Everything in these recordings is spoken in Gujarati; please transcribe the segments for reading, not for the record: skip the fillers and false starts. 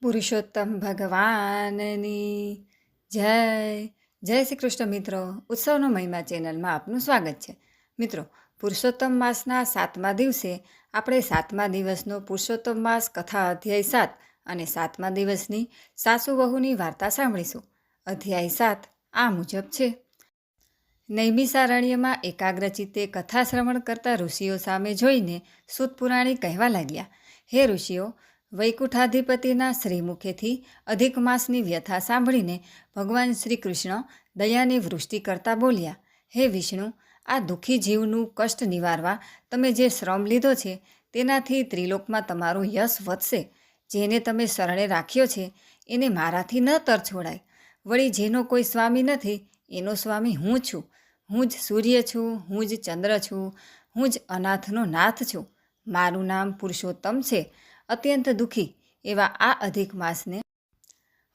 પુરુષોત્તમ ભગવાનની જય. જય શ્રી કૃષ્ણ મિત્રો. ઉત્સવનો મહિમા ચેનલમાં આપનું સ્વાગત છે. મિત્રો, પુરુષોત્તમ માસના 7મા દિવસે આપણે 7મા દિવસનો પુરુષોત્તમ માસ કથા અધ્યાય 7 અને 7મા દિવસની સાસુ વહુની વાર્તા સાંભળીશું. અધ્યાય 7 આ મુજબ છે. નૈમિષારણ્યમાં એકાગ્રચિત્તે કથા શ્રવણ કરતા ઋષિઓ સામે જોઈને સૂત પુરાણી કહેવા લાગ્યા, હે ઋષિઓ, વૈકુંઠાધિપતિના શ્રીમુખેથી અધિક માસની વ્યથા સાંભળીને ભગવાન શ્રી કૃષ્ણ દયાની વૃષ્ટિ કરતા બોલ્યા, હે વિષ્ણુ, આ દુઃખી જીવનું કષ્ટ નિવારવા તમે જે શ્રમ લીધો છે તેનાથી ત્રિલોકમાં તમારું યશ વધશે. જેને તમે શરણે રાખ્યો છે એને મારાથી ન તર છોડાય. વળી જેનો કોઈ સ્વામી નથી એનો સ્વામી હું છું. હું જ સૂર્ય છું, હું જ ચંદ્ર છું, હું જ અનાથનો નાથ છું. મારું નામ પુરુષોત્તમ છે. અત્યંત દુઃખી એવા આ અધિક માસને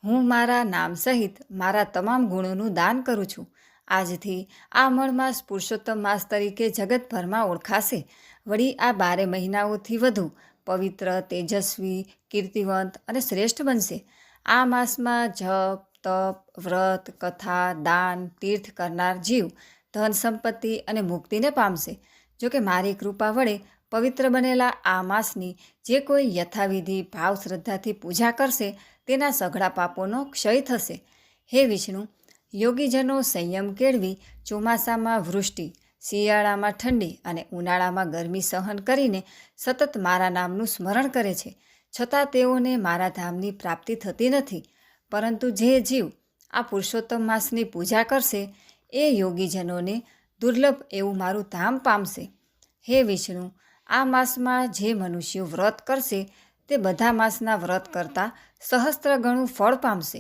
હું મારા નામ સહિત મારા તમામ ગુણોનું દાન કરું છું. આજથી આ મળ માસ પુરુષોત્તમ માસ તરીકે જગતભરમાં ઓળખાશે. વળી આ 12 મહિનાઓથી વધુ પવિત્ર, તેજસ્વી, કીર્તિવંત અને શ્રેષ્ઠ બનશે. આ માસમાં જપ, તપ, વ્રત, કથા, દાન, તીર્થ કરનાર જીવ ધન સંપત્તિ અને મુક્તિને પામશે. જોકે મારી કૃપા વડે પવિત્ર બનેલા આ માસની જે કોઈ યથાવિધિ ભાવ શ્રદ્ધાથી પૂજા કરશે તેના સઘળા પાપોનો ક્ષય થશે. હે વિષ્ણુ, યોગીજનો સંયમ કેળવી ચોમાસામાં વૃષ્ટિ, શિયાળામાં ઠંડી અને ઉનાળામાં ગરમી સહન કરીને સતત મારા નામનું સ્મરણ કરે છે, છતાં તેઓને મારા ધામની પ્રાપ્તિ થતી નથી. પરંતુ જે જીવ આ પુરુષોત્તમ માસની પૂજા કરશે એ યોગીજનોને દુર્લભ એવું મારું ધામ પામશે. હે વિષ્ણુ, આ માસમાં જે મનુષ્યો વ્રત કરશે તે બધા માસના વ્રત કરતાં સહસ્ત્ર ગણું ફળ પામશે.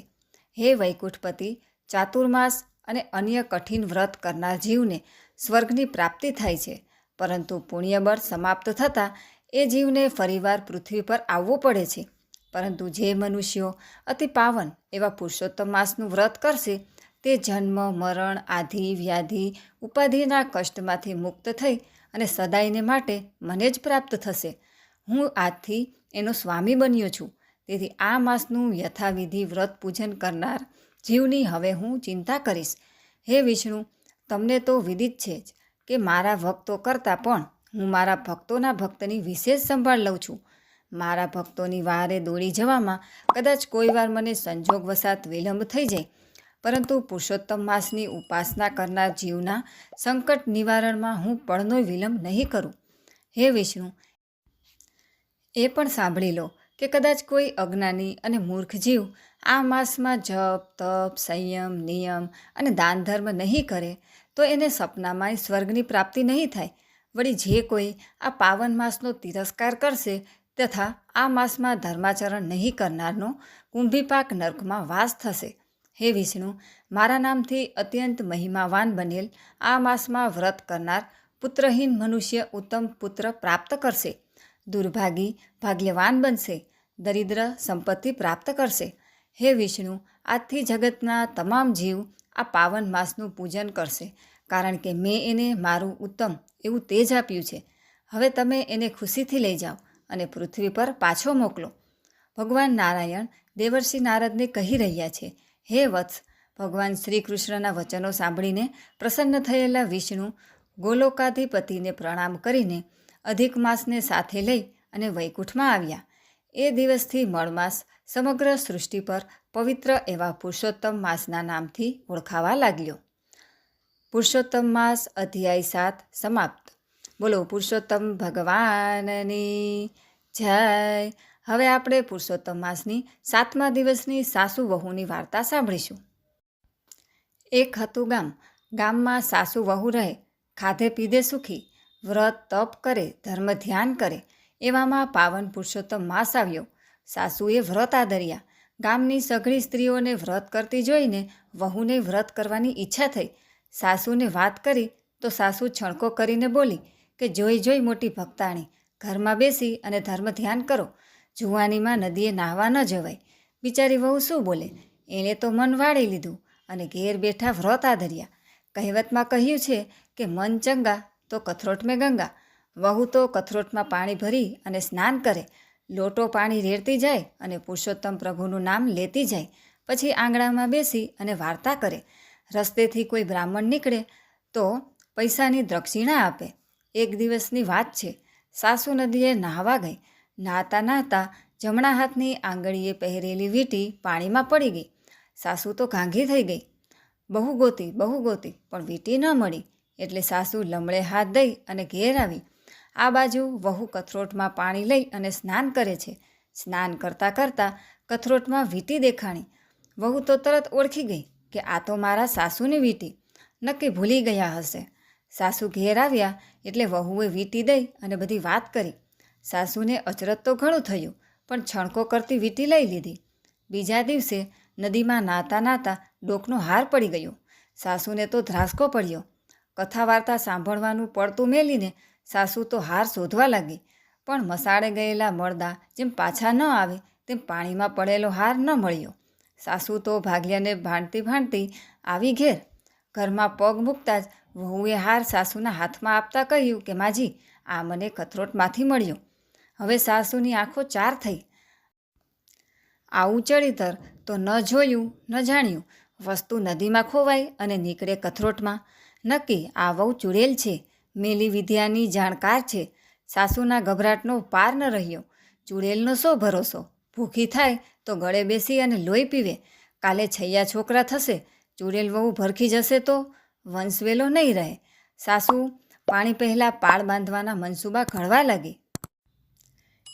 હે વૈકુંઠપતિ, ચાતુર્માસ અને અન્ય કઠિન વ્રત કરનાર જીવને સ્વર્ગની પ્રાપ્તિ થાય છે, પરંતુ પુણ્યબળ સમાપ્ત થતાં એ જીવને ફરીવાર પૃથ્વી પર આવવું પડે છે. પરંતુ જે મનુષ્યો અતિ પાવન એવા પુરુષોત્તમ માસનું વ્રત કરશે તે જન્મ, મરણ, આધિ, વ્યાધિ, ઉપાધિના કષ્ટમાંથી મુક્ત થઈ અને સદાયને માટે મને જ પ્રાપ્ત થશે. હું આજથી એનો સ્વામી બન્યો છું. તેથી આ માસનું યથાવિધિ વ્રત પૂજન કરનાર જીવની હવે હું ચિંતા કરીશ. હે વિષ્ણુ, તમને તો વિદિત છે જ કે મારા ભક્તો કરતાં પણ હું મારા ભક્તોના ભક્તની વિશેષ સંભાળ લઉં છું. મારા ભક્તોની વારે દોડી જવામાં કદાચ કોઈ વાર મને સંજોગવશાત વિલંબ થઈ જાય, પરંતુ પુરુષોત્તમ માસની ઉપાસના કરનાર જીવના સંકટ નિવારણમાં હું પળનો વિલંબ નહીં કરું. હે વિષ્ણુ, એ પણ સાંભળી લો કે કદાચ કોઈ અજ્ઞાની અને મૂર્ખ જીવ આ માસમાં જપ, તપ, સંયમ, નિયમ અને દાન ધર્મ નહીં કરે તો એને સપનામાંય સ્વર્ગની પ્રાપ્તિ નહીં થાય. વળી જે કોઈ આ પાવન માસનો તિરસ્કાર કરશે તથા આ માસમાં ધર્માચરણ નહીં કરનારનો કુંભીપાક નર્કમાં વાસ થશે. હે વિષ્ણુ, મારા નામથી અત્યંત મહિમાવાન બનેલ આ માસમાં વ્રત કરનાર પુત્રહીન મનુષ્ય ઉત્તમ પુત્ર પ્રાપ્ત કરશે. દુર્ભાગી ભાગ્યવાન બનશે. દરિદ્ર સંપત્તિ પ્રાપ્ત કરશે. હે વિષ્ણુ, આજથી જગતના તમામ જીવ આ પાવન માસનું પૂજન કરશે, કારણ કે મેં એને મારું ઉત્તમ એવું તેજ આપ્યું છે. હવે તમે એને ખુશીથી લઈ જાઓ અને પૃથ્વી પર પાછો મોકલો. ભગવાન નારાયણ દેવર્ષિ નારદને કહી રહ્યા છે, હે વત્સ, ભગવાન શ્રી કૃષ્ણના વચનો સાંભળીને પ્રસન્ન થયેલા વિષ્ણુ ગોલોકાધિપતિને પ્રણામ કરીને અધિક માસને સાથે લઈ અને વૈકુંઠમાં આવ્યા. એ દિવસથી મળમાસ સમગ્ર સૃષ્ટિ પર પવિત્ર એવા પુરુષોત્તમ માસના નામથી ઓળખાવા લાગ્યો. પુરુષોત્તમ માસ અધ્યાય 7 સમાપ્ત. બોલો પુરુષોત્તમ ભગવાનની જય. હવે આપણે પુરુષોત્તમ માસની 7મા દિવસની સાસુ વહુની વાર્તા સાંભળીશું. એક હતું ગામ. ગામમાં સાસુ વહુ રહે, ખાધે પીધે સુખી, વ્રત તપ કરે, ધર્મ ધ્યાન કરે. એવામાં પાવન પુરુષોત્તમ માસ આવ્યો. સાસુએ વ્રત આદર્યા. ગામની સઘળી સ્ત્રીઓને વ્રત કરતી જોઈને વહુને વ્રત કરવાની ઈચ્છા થઈ. સાસુને વાત કરી તો સાસુ છણકો કરીને બોલી કે જોઈ મોટી ભક્તાણી, ઘરમાં બેસી અને ધર્મ ધ્યાન કરો. જુવાનીમાં નદીએ નાહવા ન જવાય. બિચારી વહુ શું બોલે? એણે તો મન વાળી લીધું અને ઘેર બેઠા વ્રત આદર્યા. કહેવતમાં કહ્યું છે કે મન ચંગા તો કથરોટ મેં ગંગા. વહુ તો કથરોટમાં પાણી ભરી અને સ્નાન કરે, લોટો પાણી રેડતી જાય અને પુરુષોત્તમ પ્રભુનું નામ લેતી જાય. પછી આંગણામાં બેસી અને વાર્તા કરે. રસ્તેથી કોઈ બ્રાહ્મણ નીકળે તો પૈસાની દક્ષિણા આપે. એક દિવસની વાત છે. સાસુ નદીએ નહાવા ગઈ. નહાતા નહાતા જમણા હાથની આંગળીએ પહેરેલી વીંટી પાણીમાં પડી ગઈ. સાસુ તો ઘાંઘી થઈ ગઈ. બહુ ગોતી પણ વીંટી ન મળી. એટલે સાસુ લમડે હાથ દઈ અને ઘેર આવી. આ બાજુ વહુ કથરોટમાં પાણી લઈ અને સ્નાન કરે છે. સ્નાન કરતાં કરતાં કથરોટમાં વીંટી દેખાણી. વહુ તો તરત ઓળખી ગઈ કે આ તો મારા સાસુની વીંટી. નક્કી ભૂલી ગયા હશે. સાસુ ઘેર આવ્યા એટલે વહુએ વીંટી દઈ અને બધી વાત કરી. સાસુને અચરજ તો ઘણું થયું, પણ છણકો કરતી વીંટી લઈ લીધી. બીજા દિવસે નદીમાં નાહતા નાહતા ડોકનો હાર પડી ગયો. સાસુને તો ધ્રાસકો પડ્યો. કથા વાર્તા સાંભળવાનું પડતું મેલીને સાસુ તો હાર શોધવા લાગી. પણ મસાળે ગયેલા મળદા જેમ પાછા ન આવે તેમ પાણીમાં પડેલો હાર ન મળ્યો. સાસુ તો ભાગ્યાને ભાંડતી ભાંડતી આવી ઘેર. ઘરમાં પગ મૂકતા જ વહુએ હાર સાસુના હાથમાં આપતા કહ્યું કે માજી, આ મને કથરોટમાંથી મળ્યો. હવે સાસુની આંખો ચાર થઈ. આવું ચડિતર તો ન જોયું ન જાણ્યું. વસ્તુ નદીમાં ખોવાય અને નીકળે કથરોટમાં. નક્કી આ વહુ ચૂડેલ છે, મેલી વિદ્યાની જાણકાર છે. સાસુના ગભરાટનો પાર ન રહ્યો. ચૂડેલનો શો ભરોસો? ભૂખી થાય તો ગળે બેસી અને લોહી પીવે. કાલે છૈયા છોકરા થશે, ચૂડેલ વહુ ભરખી જશે તો વંશવેલો નહીં રહે. સાસુ પાણી પહેલાં પાળ બાંધવાના મનસૂબા ઘડવા લાગી.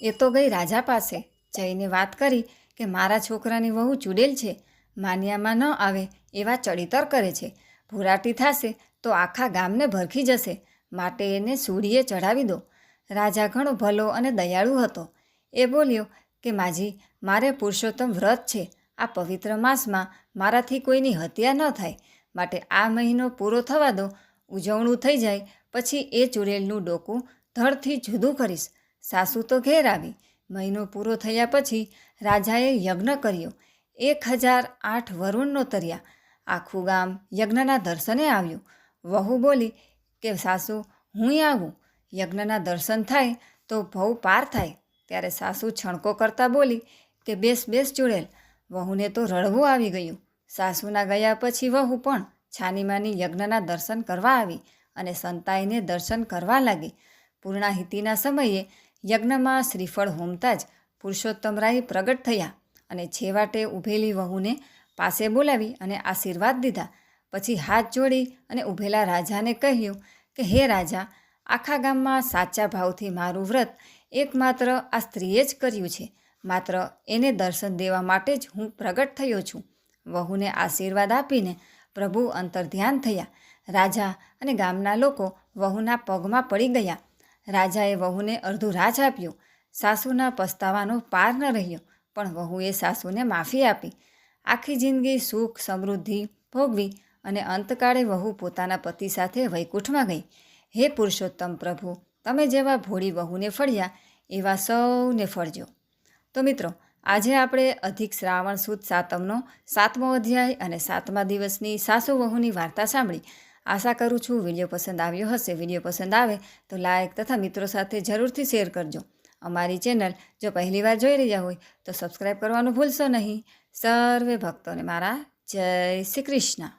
એ તો ગઈ રાજા પાસે. જઈને વાત કરી કે મારા છોકરાની વહુ ચૂડેલ છે, માન્યામાં ન આવે એવા ચડિતર કરે છે. ભૂરાટી થશે તો આખા ગામને ભરખી જશે, માટે એને સૂડીએ ચડાવી દો. રાજા ઘણો ભલો અને દયાળુ હતો. એ બોલ્યો કે માજી, મારે પુરુષોત્તમ વ્રત છે. આ પવિત્ર માસમાં મારાથી કોઈની હત્યા ન થાય, માટે આ મહિનો પૂરો થવા દો. ઉજવણું થઈ જાય પછી એ ચૂડેલનું ડોકું ધડથી જુદું કરીશ. સાસુ તો ઘેર આવી. મહિનો પૂરો થયા પછી રાજાએ યજ્ઞ કર્યો. 1008 વરુણનો તર્યા. આખું ગામ યજ્ઞના દર્શને આવ્યું. વહુ બોલી કે સાસુ, હું આવું. યજ્ઞના દર્શન થાય તો ભવ પાર થાય. ત્યારે સાસુ છણકો કરતાં બોલી કે બેસ બેસ ચૂડેલ. વહુને તો રડવું આવી ગયું. સાસુના ગયા પછી વહુ પણ છાનીમાની યજ્ઞના દર્શન કરવા આવી અને સંતાઈને દર્શન કરવા લાગી. પૂર્ણાહિતિના સમયે યજ્ઞમાં શ્રીફળ હોમતા જ પુરુષોત્તમરાય પ્રગટ થયા અને છેવાટે ઊભેલી વહુને પાસે બોલાવી અને આશીર્વાદ દીધા. પછી હાથ જોડી અને ઊભેલા રાજાને કહ્યું કે હે રાજા, આખા ગામમાં સાચા ભાવથી મારું વ્રત એકમાત્ર આ સ્ત્રીએ જ કર્યું છે. માત્ર એને દર્શન દેવા માટે જ હું પ્રગટ થયો છું. વહુને આશીર્વાદ આપીને પ્રભુ અંતર્ધ્યાન થયા. રાજા અને ગામના લોકો વહુના પગમાં પડી ગયા. રાજાએ વહુને અડધું રાજ આપ્યું. સાસુના પસ્તાવાનો પાર ન રહ્યો, પણ વહુએ સાસુને માફી આપી. આખી જિંદગી સુખ સમૃદ્ધિ ભોગવી અને અંતકાળે વહુ પોતાના પતિ સાથે વૈકુંઠમાં ગઈ. હે પુરુષોત્તમ પ્રભુ, તમે જેવા ભોળી વહુને ફળ્યા એવા સૌને ફળજો. તો મિત્રો, આજે આપણે અધિક શ્રાવણ સુદ સાતમનો 7મો અધ્યાય અને 7મા દિવસની સાસુ વહુની વાર્તા સાંભળી. આશા કરું છું વિડીયો પસંદ આવ્યો હશે. વિડીયો પસંદ આવે તો લાઇક તથા મિત્રો સાથે જરૂરથી શેર કરજો. અમારી ચેનલ જો પહેલીવાર જોઈ રહ્યા હોય તો સબસ્ક્રાઈબ કરવાનું ભૂલશો નહીં. સર્વે ભક્તોને મારા જય શ્રી કૃષ્ણ.